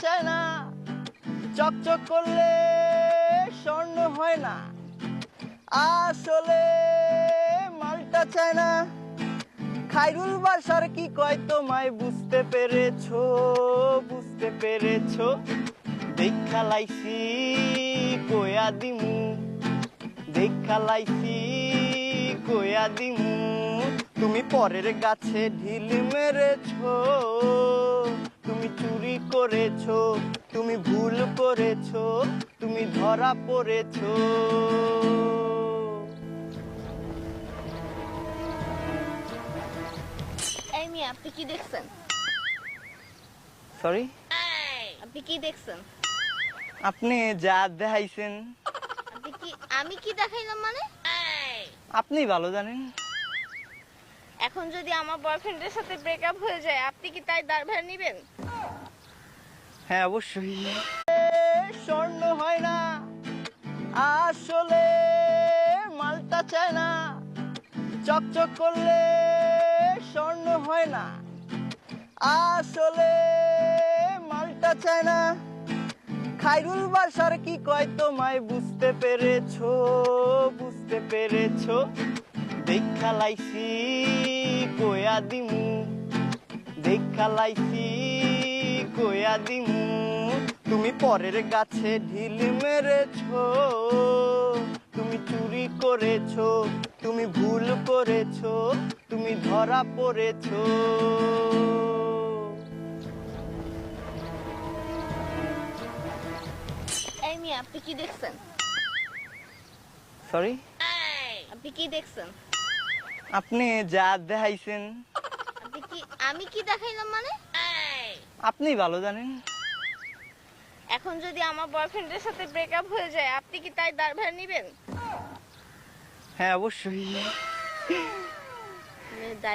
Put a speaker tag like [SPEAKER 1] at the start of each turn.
[SPEAKER 1] চায় না, চকচক করলে স্বর্ণ হয় না, আসলে মালটা চায় না। খাইরুল বাসার কি কয় তোমায় বুঝতে পেরেছো, বুঝতে পেরেছো? দেখা লাইছি কয়া দিমু, দেখা লাইছি কয়া দিমু। তুমি পরের গাছে ঢিল মেরেছো, তুমি চুরি করেছো, তুমি ভুল করেছো, তুমি ধরা পড়েছো।
[SPEAKER 2] এই মিয়া, আপনি কি দেখছেন?
[SPEAKER 1] সরি,
[SPEAKER 2] আপনি কি দেখছেন?
[SPEAKER 1] আপনি যা দেখাইছেন
[SPEAKER 2] আমি কি দেখাইলাম মানে?
[SPEAKER 1] আপনি ভালো জানেন।
[SPEAKER 2] এখন যদি আমার বয়ফ্রেন্ডের সাথে ব্রেকআপ হয়ে যায়, আপনি কি তাই দায়ভার নেবেন?
[SPEAKER 1] হ্যাঁ, অবশ্যই। স্বর্ণ হয় না, আসলে মালটা চায় না, চকচক করলে স্বর্ণ হয় না, আসলে মালটা চায় না। খাইরুল বাসার কি কয় তোমায় বুঝতে পেরেছো, বুঝতে পেরেছো? দেখা লাইছি কয়া দিমু, দেখা লাইছি কয়া দিমু। তুমি পরের গাছে ঢিল মেরেছো, তুমি চুরি করেছো, তুমি ভুল করেছো, তুমি ধরা পড়েছো।
[SPEAKER 2] এই মিয়া, আপনি কি দেখছেন?
[SPEAKER 1] সরি,
[SPEAKER 2] আপনি কি দেখছেন?
[SPEAKER 1] আপনি যা দেখাইছেন
[SPEAKER 2] আমি কি দেখাইলাম মানে?
[SPEAKER 1] আপনি ভালো জানেন।
[SPEAKER 2] এখন যদি আমার বয়ফ্রেন্ডের সাথে ব্রেকআপ হয়ে যায়, আপনি কি তাই দায়ভার নেবেন?
[SPEAKER 1] হ্যাঁ, অবশ্যই।
[SPEAKER 2] দায়